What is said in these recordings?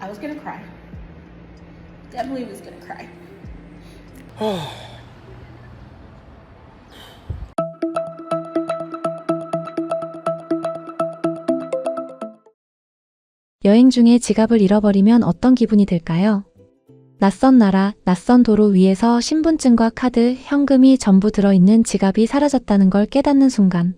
I was gonna cry. Definitely was gonna cry. 여행 중에 지갑을 잃어버리면 어떤 기분이 들까요? 낯선 나라, 낯선 도로 위에서 신분증과 카드, 현금이 전부 들어있는 지갑이 사라졌다는 걸 깨닫는 순간.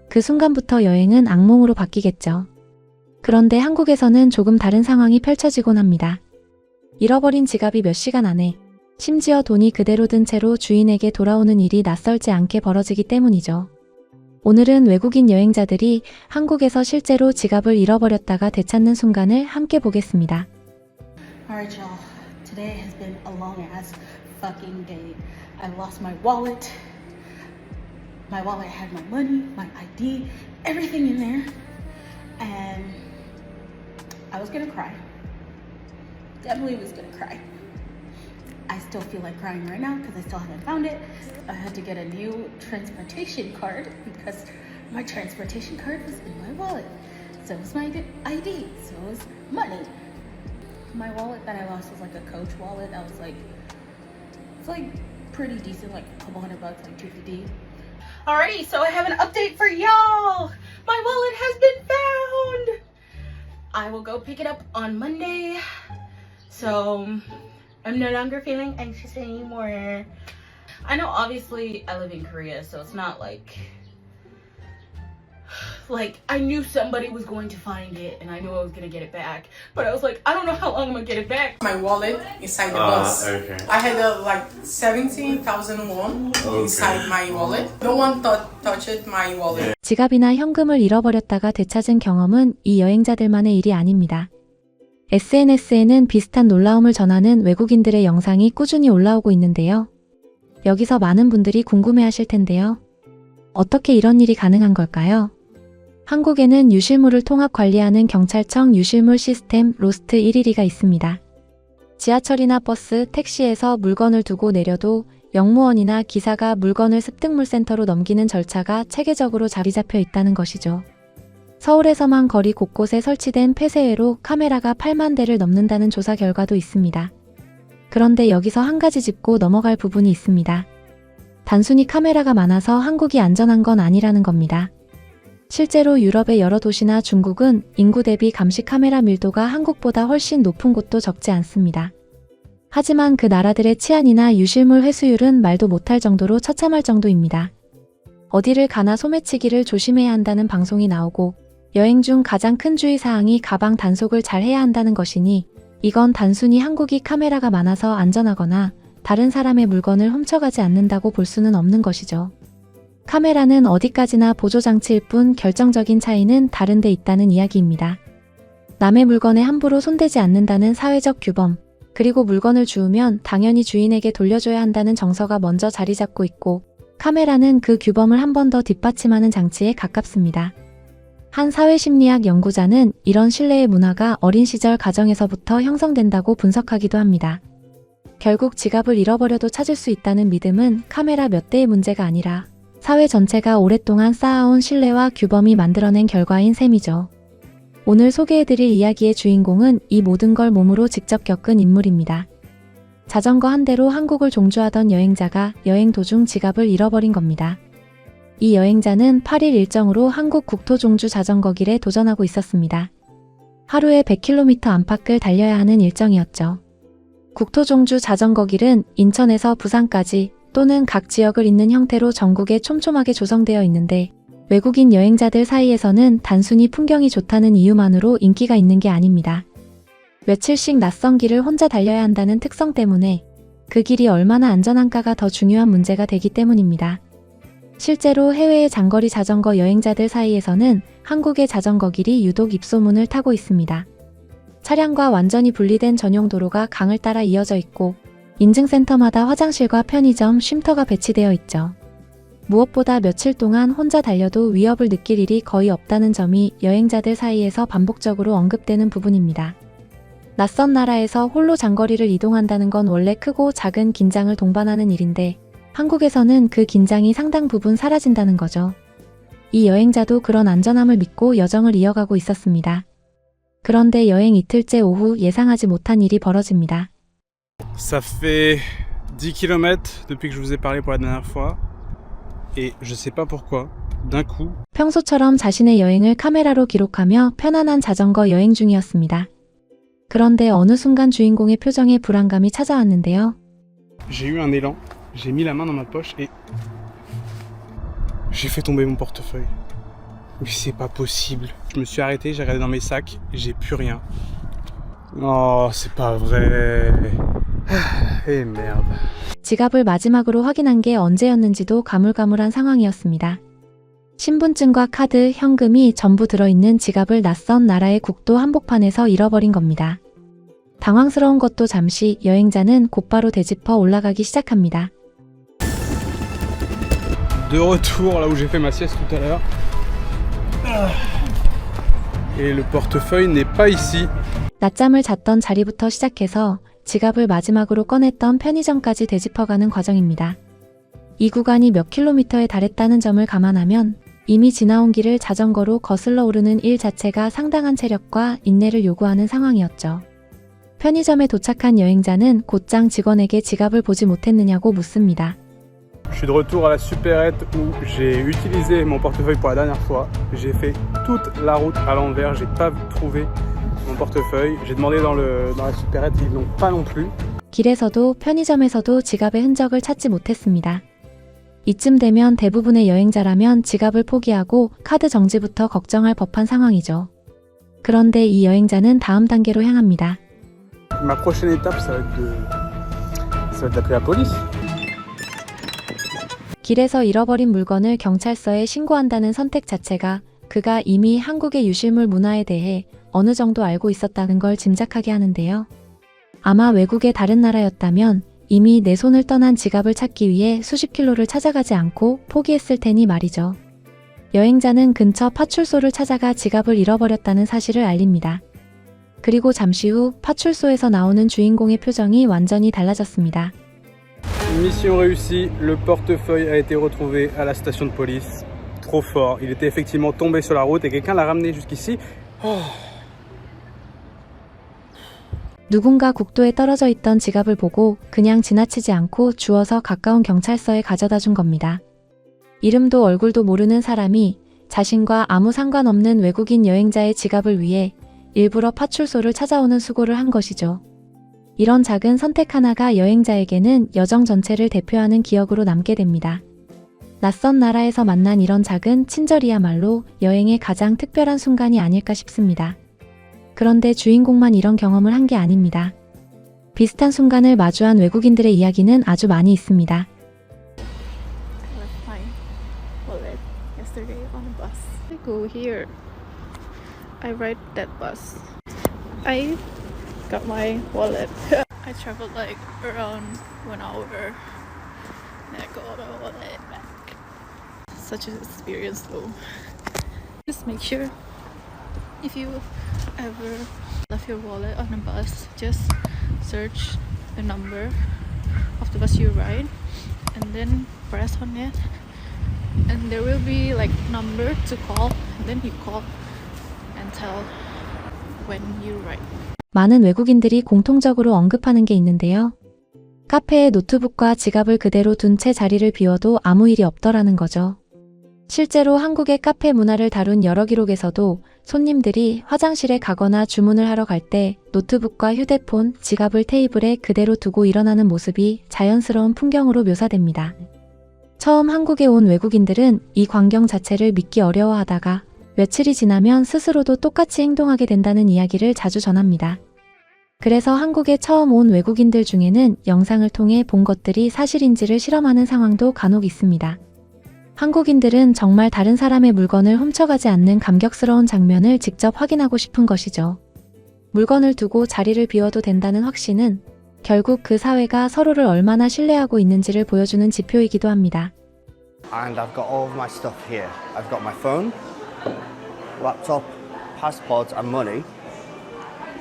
그 순간부터 여행은 악몽으로 바뀌겠죠. 그런데 한국에서는 조금 다른 상황이 펼쳐지곤 합니다. 잃어버린 지갑이 몇 시간 안에, 심지어 돈이 그대로 든 채로 주인에게 돌아오는 일이 낯설지 않게 벌어지기 때문이죠. 오늘은 외국인 여행자들이 한국에서 실제로 지갑을 잃어버렸다가 되찾는 순간을 함께 보겠습니다. Alright, y'all. Today has been a long ass fucking day. I lost my wallet. My wallet had my money, my ID, everything in there. And I was gonna cry. Definitely was gonna cry. I still feel like crying right now because I still haven't found it. I had to get a new transportation card because my transportation card was in my wallet. So was my ID. So was money. My wallet that I lost was like a Coach wallet. That was like, it's like pretty decent, like a couple $100, like $250. Alrighty, so I have an update for y'all. My wallet has been found. I will go pick it up on Monday. So I'm no longer feeling anxious anymore. I know obviously I live in Korea, so it's not like I knew somebody was going to find it and I knew I was gonna get it back. But I was like, I don't know how long I'm gonna get it back. My wallet inside the bus. Okay. I had like 17,000 won inside my wallet. No one touched my wallet. 지갑이나 현금을 잃어버렸다가 되찾은 경험은 이 여행자들만의 일이 아닙니다. SNS에는 비슷한 놀라움을 전하는 외국인들의 영상이 꾸준히 올라오고 있는데요. 여기서 많은 분들이 궁금해하실 텐데요. 어떻게 이런 일이 가능한 걸까요? 한국에는 유실물을 통합 관리하는 경찰청 유실물 시스템 로스트 112가 있습니다. 지하철이나 버스, 택시에서 물건을 두고 내려도 영무원이나 기사가 물건을 습득물센터로 넘기는 절차가 체계적으로 자리 잡혀 있다는 것이죠. 서울에서만 거리 곳곳에 설치된 폐쇄회로 카메라가 8만 대를 넘는다는 조사 결과도 있습니다. 그런데 여기서 한 가지 짚고 넘어갈 부분이 있습니다. 단순히 카메라가 많아서 한국이 안전한 건 아니라는 겁니다. 실제로 유럽의 여러 도시나 중국은 인구 대비 감시 카메라 밀도가 한국보다 훨씬 높은 곳도 적지 않습니다. 하지만 그 나라들의 치안이나 유실물 회수율은 말도 못할 정도로 처참할 정도입니다. 어디를 가나 소매치기를 조심해야 한다는 방송이 나오고 여행 중 가장 큰 주의사항이 가방 단속을 잘 해야 한다는 것이니 이건 단순히 한국이 카메라가 많아서 안전하거나 다른 사람의 물건을 훔쳐가지 않는다고 볼 수는 없는 것이죠. 카메라는 어디까지나 보조장치일 뿐 결정적인 차이는 다른 데 있다는 이야기입니다. 남의 물건에 함부로 손대지 않는다는 사회적 규범, 그리고 물건을 주우면 당연히 주인에게 돌려줘야 한다는 정서가 먼저 자리 잡고 있고 카메라는 그 규범을 한 번 더 뒷받침하는 장치에 가깝습니다. 한 사회심리학 연구자는 이런 신뢰의 문화가 어린 시절 가정에서부터 형성된다고 분석하기도 합니다. 결국 지갑을 잃어버려도 찾을 수 있다는 믿음은 카메라 몇 대의 문제가 아니라 사회 전체가 오랫동안 쌓아온 신뢰와 규범이 만들어낸 결과인 셈이죠. 오늘 소개해드릴 이야기의 주인공은 이 모든 걸 몸으로 직접 겪은 인물입니다. 자전거 한 대로 한국을 종주하던 여행자가 여행 도중 지갑을 잃어버린 겁니다. 이 여행자는 8일 일정으로 한국 국토종주 자전거길에 도전하고 있었습니다. 하루에 100km 안팎을 달려야 하는 일정이었죠. 국토종주 자전거길은 인천에서 부산까지 또는 각 지역을 잇는 형태로 전국에 촘촘하게 조성되어 있는데 외국인 여행자들 사이에서는 단순히 풍경이 좋다는 이유만으로 인기가 있는 게 아닙니다. 며칠씩 낯선 길을 혼자 달려야 한다는 특성 때문에 그 길이 얼마나 안전한가가 더 중요한 문제가 되기 때문입니다. 실제로 해외의 장거리 자전거 여행자들 사이에서는 한국의 자전거길이 유독 입소문을 타고 있습니다. 차량과 완전히 분리된 전용 도로가 강을 따라 이어져 있고 인증센터마다 화장실과 편의점, 쉼터가 배치되어 있죠. 무엇보다 며칠 동안 혼자 달려도 위협을 느낄 일이 거의 없다는 점이 여행자들 사이에서 반복적으로 언급되는 부분입니다. 낯선 나라에서 홀로 장거리를 이동한다는 건 원래 크고 작은 긴장을 동반하는 일인데 한국에서는 그 긴장이 상당 부분 사라진다는 거죠. 이 여행자도 그런 안전함을 믿고 여정을 이어가고 있었습니다. 그런데 여행 이틀째 오후 예상하지 못한 일이 벌어집니다. Ça fait 10 km depuis que je vous ai parlé pour la dernière fois. Et je sais pas pourquoi, d'un coup, 평소처럼 자신의 여행을 카메라로 기록하며 편안한 자전거 여행 중이었습니다. 그런데 어느 순간 주인공의 표정에 불안감이 찾아왔는데요. j'ai eu un élan, j'ai mis la main dans ma poche et j'ai fait tomber mon portefeuille. Mais c'est pas possible. Je me suis arrêté, j'ai regardé dans mes sacs, j'ai plus rien. Oh, c'est pas vrai. Eh merde. 지갑을 마지막으로 확인한 게 언제였는지도 가물가물한 상황이었습니다. 신분증과 카드, 현금이 전부 들어있는 지갑을 낯선 나라의 국도 한복판에서 잃어버린 겁니다. 당황스러운 것도 잠시 여행자는 곧바로 되짚어 올라가기 시작합니다. De retour là où j'ai fait ma sieste tout à l'heure. Et le portefeuille n'est pas ici. 낮잠을 잤던 자리부터 시작해서 지갑을 마지막으로 꺼냈던 편의점까지 되짚어가는 과정입니다. 이 구간이 몇 킬로미터에 달했다는 점을 감안하면 이미 지나온 길을 자전거로 거슬러 오르는 일 자체가 상당한 체력과 인내를 요구하는 상황이었죠. 편의점에 도착한 여행자는 곧장 직원에게 지갑을 보지 못했느냐고 묻습니다. Je suis de retour à la supérette où j'ai utilisé mon portefeuille pour la dernière fois. J'ai fait toute la route à l'envers, j'ai pas trouvé mon portefeuille. J'ai demandé dans la supérette, ils l'ont pas non plus. 길에서도 편의점에서도 지갑의 흔적을 찾지 못했습니다. 이쯤 되면 대부분의 여행자라면 지갑을 포기하고 카드 정지부터 걱정할 법한 상황이죠. 그런데 이 여행자는 다음 단계로 향합니다. Ma prochaine étape, ça va être d'appeler la police. 길에서 잃어버린 물건을 경찰서에 신고한다는 선택 자체가 그가 이미 한국의 유실물 문화에 대해 어느 정도 알고 있었다는 걸 짐작하게 하는데요. 아마 외국의 다른 나라였다면 이미 내 손을 떠난 지갑을 찾기 위해 수십 킬로를 찾아가지 않고 포기했을 테니 말이죠. 여행자는 근처 파출소를 찾아가 지갑을 잃어버렸다는 사실을 알립니다. 그리고 잠시 후 파출소에서 나오는 주인공의 표정이 완전히 달라졌습니다. Mission réussie, le portefeuille a été retrouvé à la station de police. Trop fort, il était effectivement tombé sur la route et quelqu'un l'a ramené jusqu'ici. Oh. 누군가 국도에 떨어져 있던 지갑을 보고 그냥 지나치지 않고 주워서 가까운 경찰서에 가져다 준 겁니다. 이름도 얼굴도 모르는 사람이 자신과 아무 상관없는 외국인 여행자의 지갑을 위해 일부러 파출소를 찾아오는 수고를 한 것이죠. 이런 작은 선택 하나가 여행자에게는 여정 전체를 대표하는 기억으로 남게 됩니다. 낯선 나라에서 만난 이런 작은 친절이야말로 여행의 가장 특별한 순간이 아닐까 싶습니다. 그런데 주인공만 이런 경험을 한 게 아닙니다. 비슷한 순간을 마주한 외국인들의 이야기는 아주 많이 있습니다. I left my wallet yesterday on a bus. I go here. I ride that bus. I got my wallet. I traveled like around 1 hour. And I got the wallet back. Such an experience though. Just make sure if you ever left your wallet on a bus, just search the number of the bus you ride and then press on it and there will be like number to call and then you call and tell when you ride. 많은 외국인들이 공통적으로 언급하는 게 있는데요. 카페에 노트북과 지갑을 그대로 둔 채 자리를 비워도 아무 일이 없더라는 거죠. 실제로 한국의 카페 문화를 다룬 여러 기록에서도 손님들이 화장실에 가거나 주문을 하러 갈 때 노트북과 휴대폰, 지갑을 테이블에 그대로 두고 일어나는 모습이 자연스러운 풍경으로 묘사됩니다. 처음 한국에 온 외국인들은 이 광경 자체를 믿기 어려워하다가 며칠이 지나면 스스로도 똑같이 행동하게 된다는 이야기를 자주 전합니다. 그래서 한국에 처음 온 외국인들 중에는 영상을 통해 본 것들이 사실인지를 실험하는 상황도 간혹 있습니다. 한국인들은 정말 다른 사람의 물건을 훔쳐가지 않는 감격스러운 장면을 직접 확인하고 싶은 것이죠. 물건을 두고 자리를 비워도 된다는 확신은 결국 그 사회가 서로를 얼마나 신뢰하고 있는지를 보여주는 지표이기도 합니다. And I've got all of my stuff here. I've got my phone, laptop, passport and money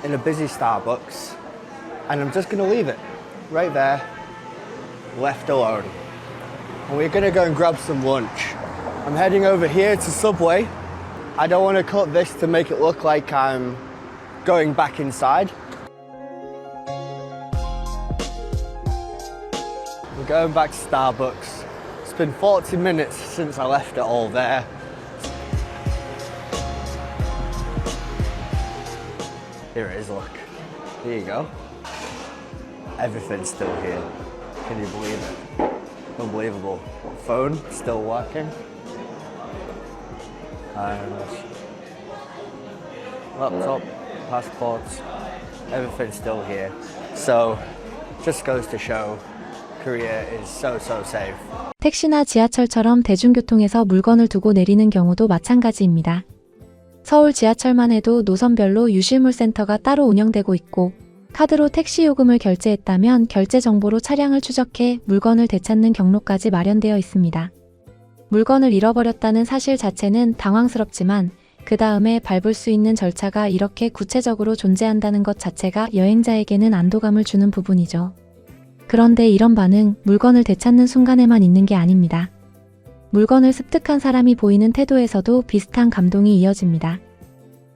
in a busy Starbucks and I'm just going to leave it right there, left alone. And we're going to go and grab some lunch. I'm heading over here to Subway. I don't want to cut this to make it look like I'm going back inside. We're going back to Starbucks. It's been 40 minutes since I left it all there. Here it is, look. Here you go. Everything's still here. Can you believe it? Unbelievable. Phone still working. And laptop, passports, everything's still here. So, just goes to show Korea is so safe. 택시나 지하철처럼 대중교통에서 물건을 두고 내리는 경우도 마찬가지입니다. 서울 지하철만 해도 노선별로 유실물 센터가 따로 운영되고 있고, 카드로 택시 요금을 결제했다면 결제 정보로 차량을 추적해 물건을 되찾는 경로까지 마련되어 있습니다. 물건을 잃어버렸다는 사실 자체는 당황스럽지만 그 다음에 밟을 수 있는 절차가 이렇게 구체적으로 존재한다는 것 자체가 여행자에게는 안도감을 주는 부분이죠. 그런데 이런 반응, 물건을 되찾는 순간에만 있는 게 아닙니다. 물건을 습득한 사람이 보이는 태도에서도 비슷한 감동이 이어집니다.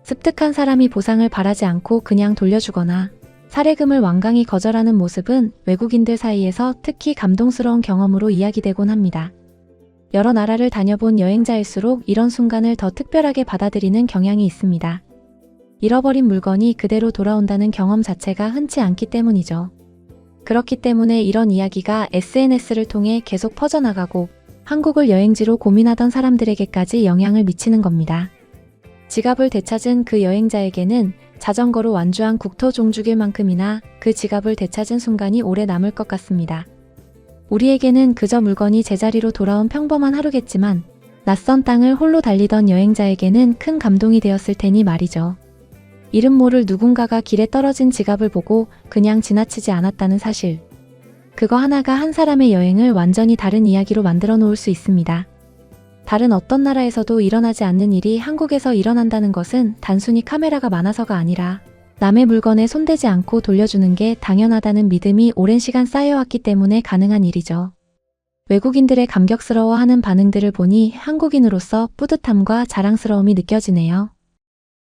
습득한 사람이 보상을 바라지 않고 그냥 돌려주거나 사례금을 완강히 거절하는 모습은 외국인들 사이에서 특히 감동스러운 경험으로 이야기되곤 합니다. 여러 나라를 다녀본 여행자일수록 이런 순간을 더 특별하게 받아들이는 경향이 있습니다. 잃어버린 물건이 그대로 돌아온다는 경험 자체가 흔치 않기 때문이죠. 그렇기 때문에 이런 이야기가 SNS를 통해 계속 퍼져나가고 한국을 여행지로 고민하던 사람들에게까지 영향을 미치는 겁니다. 지갑을 되찾은 그 여행자에게는 자전거로 완주한 국토 종주길만큼이나 그 지갑을 되찾은 순간이 오래 남을 것 같습니다. 우리에게는 그저 물건이 제자리로 돌아온 평범한 하루겠지만 낯선 땅을 홀로 달리던 여행자에게는 큰 감동이 되었을 테니 말이죠. 이름 모를 누군가가 길에 떨어진 지갑을 보고 그냥 지나치지 않았다는 사실. 그거 하나가 한 사람의 여행을 완전히 다른 이야기로 만들어 놓을 수 있습니다. 다른 어떤 나라에서도 일어나지 않는 일이 한국에서 일어난다는 것은 단순히 카메라가 많아서가 아니라 남의 물건에 손대지 않고 돌려주는 게 당연하다는 믿음이 오랜 시간 쌓여왔기 때문에 가능한 일이죠. 외국인들의 감격스러워하는 반응들을 보니 한국인으로서 뿌듯함과 자랑스러움이 느껴지네요.